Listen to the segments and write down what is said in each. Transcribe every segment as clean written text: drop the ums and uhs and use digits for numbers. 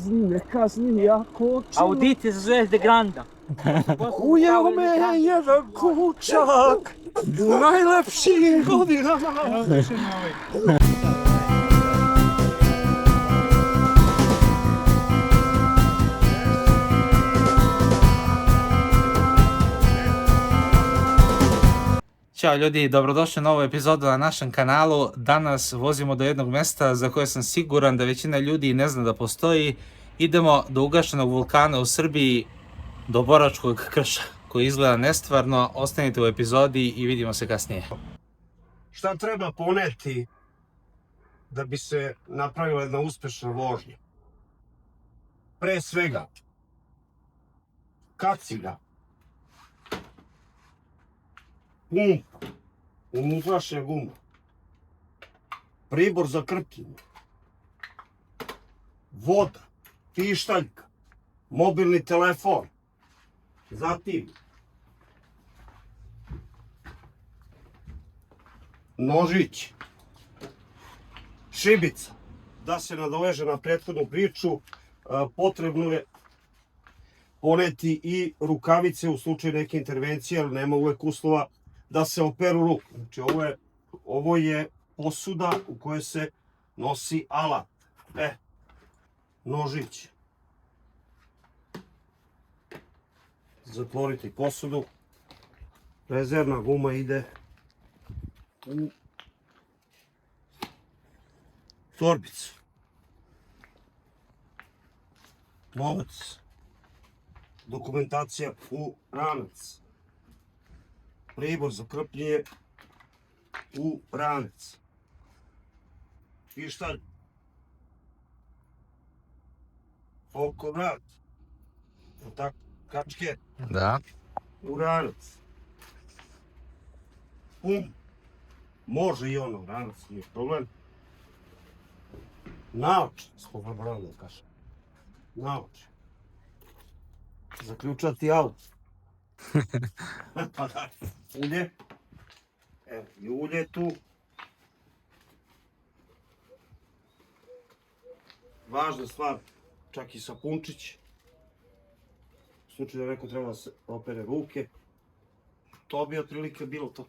ne kazni jako čuno. Auditi za Zvezde Granda. Ujeo me jedan kućak u najlepšim godinama. Ćao ljudi, dobrodošli u novu epizodu na našem kanalu. Danas vozimo do jednog mjesta za koje sam siguran da većina ljudi ne zna da postoji. Idemo do ugašenog vulkana u Srbiji, do Boračkog krša, koji izgleda nestvarno. Ostanite u epizodi i vidimo se kasnije. Šta treba poneti da bi se napravila jedna uspešna vožnja? Pre svega, kaciga, pumpa, unutrašnja guma, pribor za krpljenje, voda, pištaljka, mobilni telefon, zatim nožić, šibica. Da se nadoveže na prethodnu priču, potrebno je poneti i rukavice u slučaju neke intervencije, ali nema uvek uslova da se operu ruku. Znači ovo je posuda u kojoj se nosi alat. Nožić. Zatvorite posudu. Rezervna guma ide u torbicu. Novac. Dokumentacija u ranac. Pribor za krpljenje u ranac. Pištalj. Oko vrat. Tako, kačke. Da. U ranac. Može i ono u ranac, nije problem. Naoče, smo zaboravili da kažem. Naoče. Zaključati auto. Pa da, ulje. Evo, i ulje tu. Važna stvar, čak i sapunčić. U slučaju da neko treba da se opere ruke. To bi otprilike bilo to.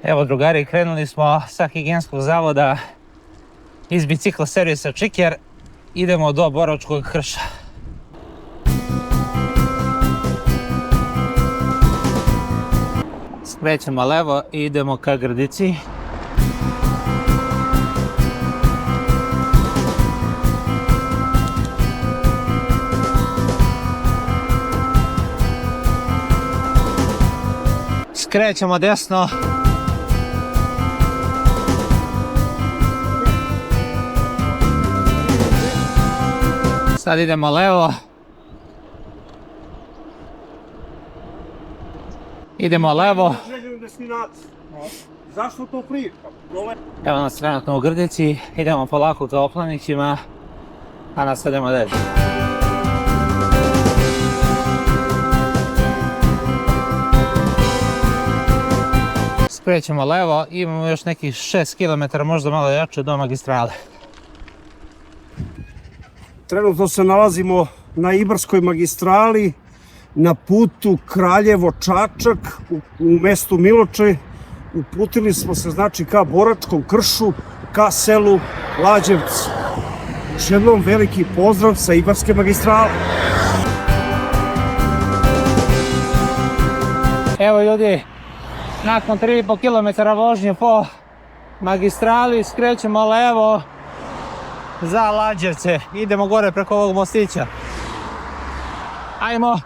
Evo drugari, krenuli smo sa higijenskog zavoda iz bicikla servisa Čiker. Idemo do Boračkog krša. Skrećemo levo i idemo ka Grdici. Skrećemo desno. Sad idemo levo. Idemo levo. Zašto to pričam? Evo nas trenutno u Grdici. Idemo polako ka Oplanićima, a nastavljamo dalje. Skrećemo levo, imamo još nekih 6 km, možda malo jače do magistrale. Trenutno se nalazimo na Ibarskoj magistrali, na putu Kraljevo-Čačak, u mestu Miloče. Uputili smo se znači ka Boračkom kršu, ka selu Lađevci. Još jednom veliki pozdrav sa Ibarske magistrale. Evo ljudi, nakon 3,5 km vožnje po magistrali skrećemo levo za Lađevce. Idemo gore preko ovog mostića. Ajmo!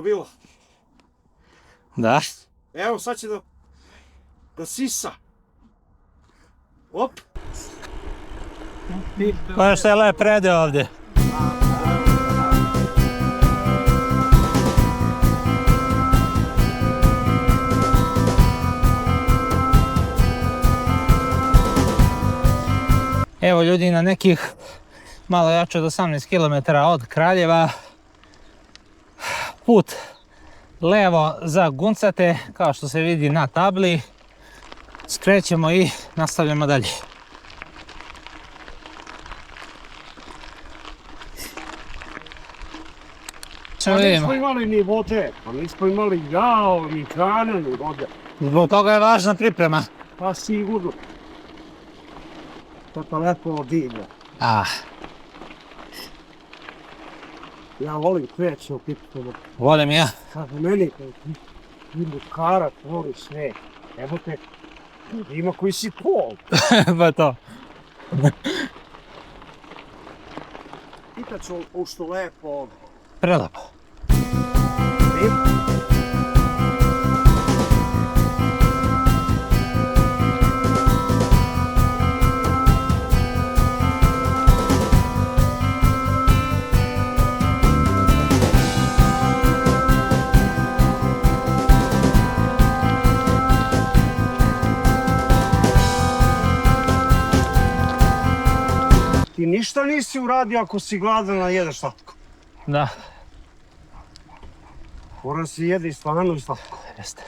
Bilo. Da. Evo sad će da sisa. Op. Koja što je lep predeo ovdje. Evo ljudi, na nekih malo jače od 18 km od Kraljeva, put levo za Guncate, kao što se vidi na tabli. Skrećemo i nastavljamo dalje. Pa nismo imali ni vode, pa nismo imali jao, ni hrane, ni vode. Zbog toga je važna priprema. Pa sigurno. To lepo divlja. Ja volim cveće u Pipsonu. Volim i ja. Kaže meni, idu karat, voli sve. Evo te, ima koji si pol. Pa to. Pitaću u što lepo. Prelepo. Ti ništa nisi uradio ako si gladan, a jedeš slatko. Da. Mora si jede i slano i slatko. Jeste.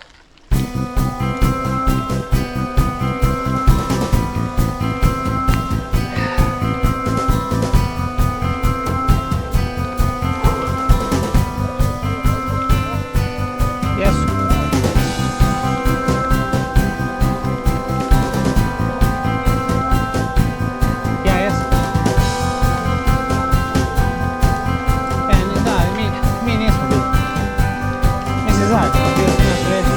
Jesu. Ja jesam. Da, mi nismo bili. Mislim zajedno, bili smo na sređu.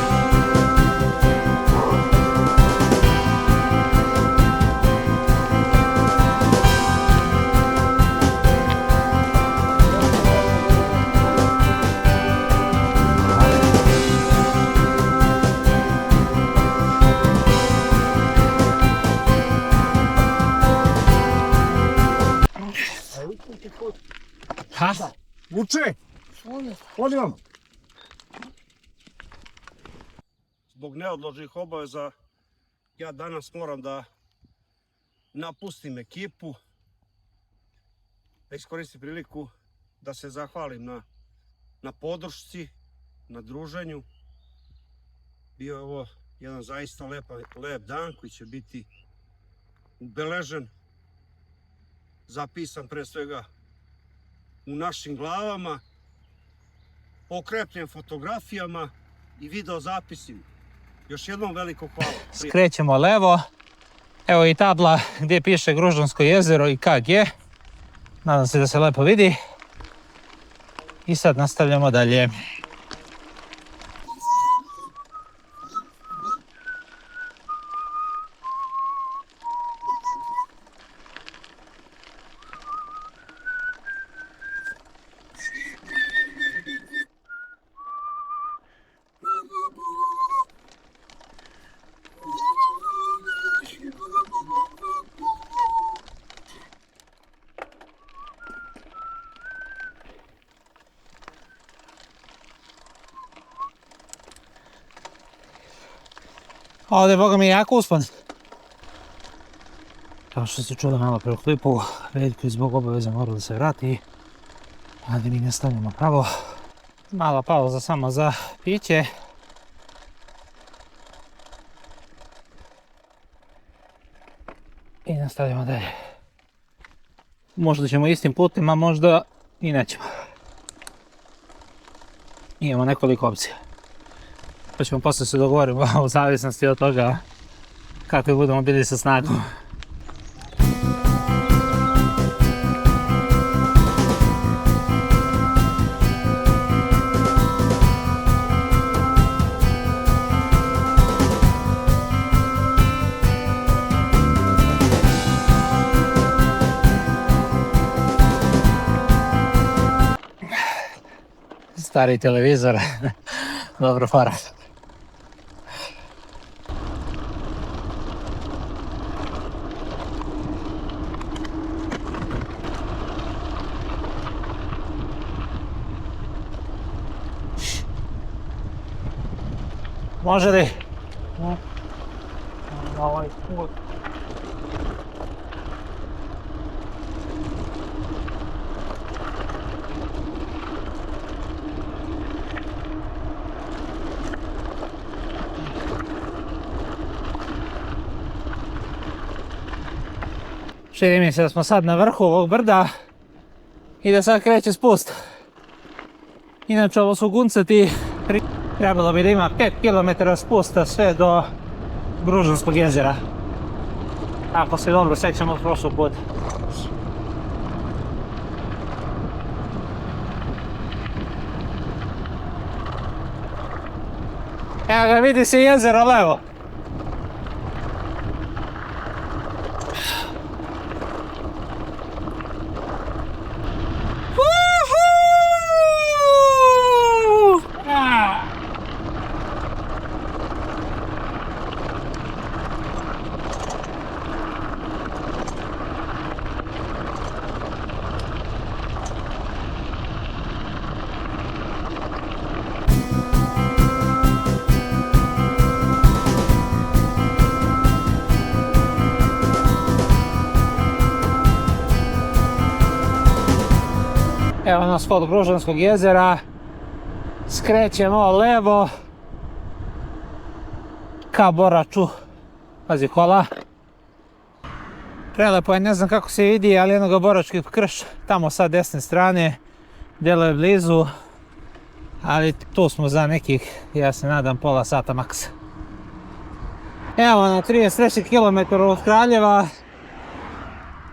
Ha? Vuče! Odi vam! Zbog neodloženih obaveza ja danas moram da napustim ekipu, da iskoristim priliku da se zahvalim na podršci, na druženju. Bio je ovo jedan zaista lep dan koji će biti ubeležen, zapisan pre svega u našim glavama, okrepljen fotografijama i video zapisima. Još jednom veliko hvala. Skrećemo levo. Evo i tabla gdje piše Gružansko jezero i KG. Nadam se da se lepo vidi. I sad nastavljamo dalje. Ovdje je, boga mi, jako uspon. Kao što se čulo malo pre u klipu, Veljko je zbog obaveza morao da se vrati. Ali mi nastavljamo pravo. Mala pauza samo za piće. I nastavljamo dalje. Možda ćemo istim putem, a možda i nećemo. Imamo nekoliko opcija. Pa ćemo posle se dogovoriti u zavisnosti od toga kako budemo bili sa snagom. Stari televizor, dobro fara. Može li? Ovaj put. Čini mi se da smo sad na vrhu ovog brda i da sad kreće spust. Inače ovo su guncati, trebalo bi da ima 5 km spusta sve do Gružanskog jezera. Ako se dobro sećamo od prošlog puta. Evo ga, vidi se jezero levo. Evo nas kod Gružanskog jezera, skrećemo levo ka Boraču. Pazi kola. Prelepo je, ne znam kako se vidi, ali jednoga Borački krš tamo sa desne strane, delo je blizu, ali tu smo za nekih, ja se nadam, pola sata maks. Evo na 33 km od Kraljeva,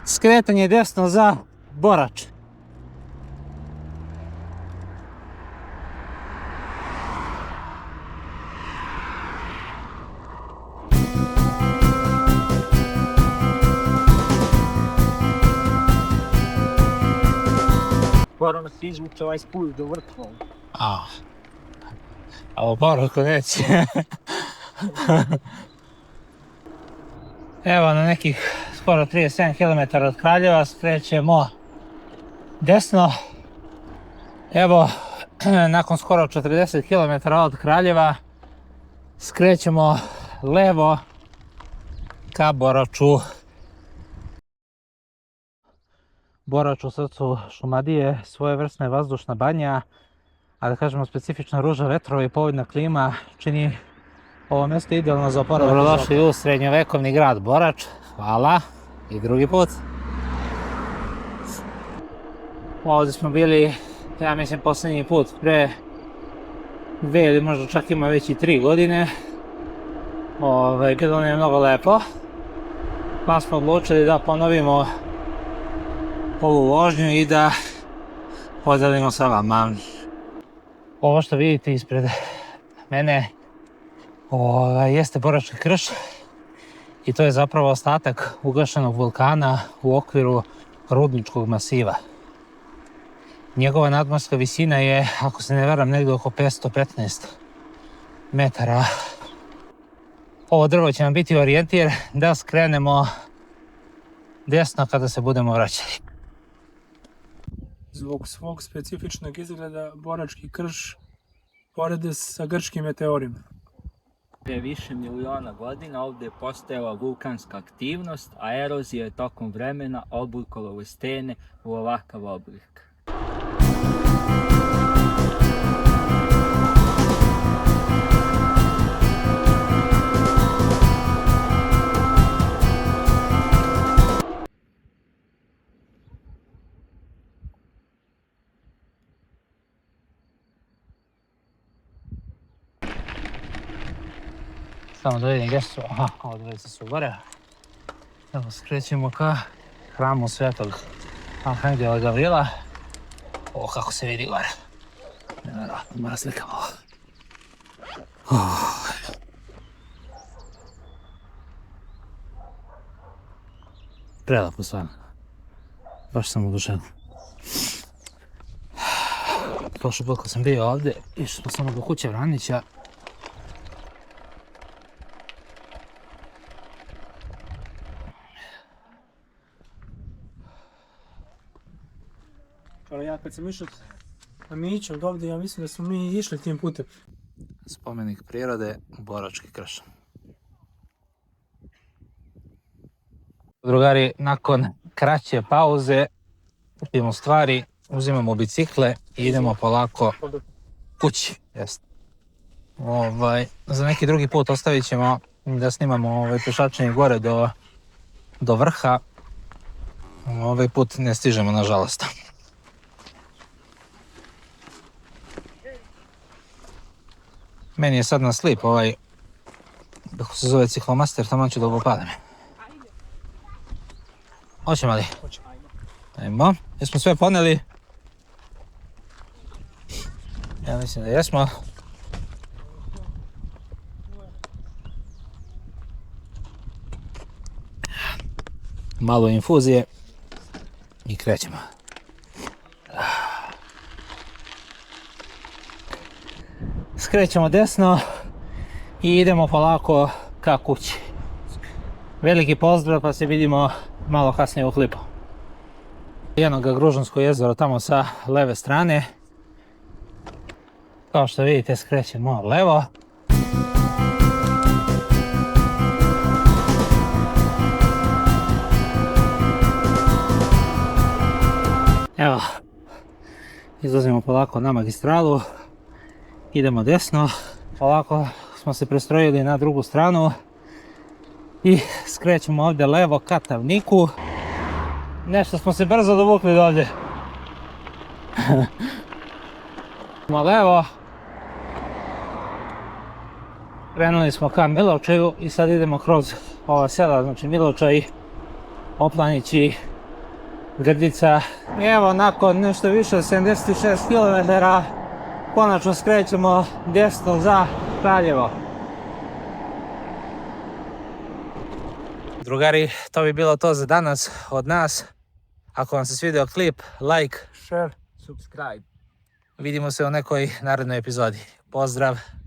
skretanje desno za Borač. Moram se izvući ovaj spust do vrtva. A ovo poroko neće. Evo na nekih skoro 37 km od Kraljeva skrećemo desno. Evo nakon skoro 40 km od Kraljeva skrećemo levo ka Boraču. Borač u srcu Šumadije, svojevrsna vazdušna banja, a da kažemo specifično ruža vetrova i povoljna klima čini ovo mjesto idealno za oporavak. Dobrodošli u srednjovekovni grad Borač, hvala i drugi put. Ovdje smo bili, ja mislim, posljednji put pre 2 ili možda čak ima već i 3 godine. Bilo nam je mnogo lepo, pa smo odlučili da ponovimo ovu vožnju i da podelimo sa vama. Ovo što vidite ispred mene jeste Borački krš i to je zapravo ostatak ugašenog vulkana u okviru rudničkog masiva. Njegova nadmorska visina je, ako se ne varam, negdje oko 515 metara. Ovo drvo će nam biti orijentir da skrenemo desno kada se budemo vraćali. Zbog svog specifičnog izgleda Borački krš porede sa grčkim meteorima. Pre više miliona godina ovdje je postojala vulkanska aktivnost, a erozija je tokom vremena oblikala ove stene u ovakav oblik. Samo da vidim gdje su, aha, ovdje su gore. Evo skrećemo ka hramu Svetog Arhangela Gavrila. O, kako se vidi gore. Nevjerojatno, mora slikam ovo. Prelepo stvarno. Baš sam odušen. Prošli put kad sam bio ovdje, išli smo samo do kuće Vranića. Ja kad sam išao na Miću od ovdje, ja mislim da smo mi išli tim putem. spomenik prirode Borački krš. Drugari, nakon kraće pauze kupimo stvari, uzimamo bicikle i idemo polako kući. Za neki drugi put ostavit ćemo da snimamo pešačenje gore do vrha. Ovaj put ne stižemo, nažalost. Meni je sad na slip kako se zove ciklomaster, tamo ću da opadem. Hoćemo li? Ajmo. Jesmo sve poneli? Ja mislim da jesmo. Malo infuzije i krećemo. Skrećemo desno i idemo polako ka kući. Veliki pozdrav, pa se vidimo malo kasnije u klipu. Jednog Gružansko jezero tamo sa leve strane. Kao što vidite, skrećemo levo. Evo, izlazimo polako na magistralu, idemo desno, polako smo se prestrojili na drugu stranu i skrećemo ovdje levo ka Tavniku. Nešto smo se brzo dovukli do ovdje. Idemo levo, krenuli smo ka Milovčaju i sad idemo kroz ova sela, znači Milovčaj, Oplanić i Grdica. I evo, nakon nešto više od 76 km konačno skrećemo desno za Kraljevo. Drugari, to bi bilo to za danas od nas. Ako vam se svidio klip, like, share, subscribe. Vidimo se u nekoj narednoj epizodi. Pozdrav!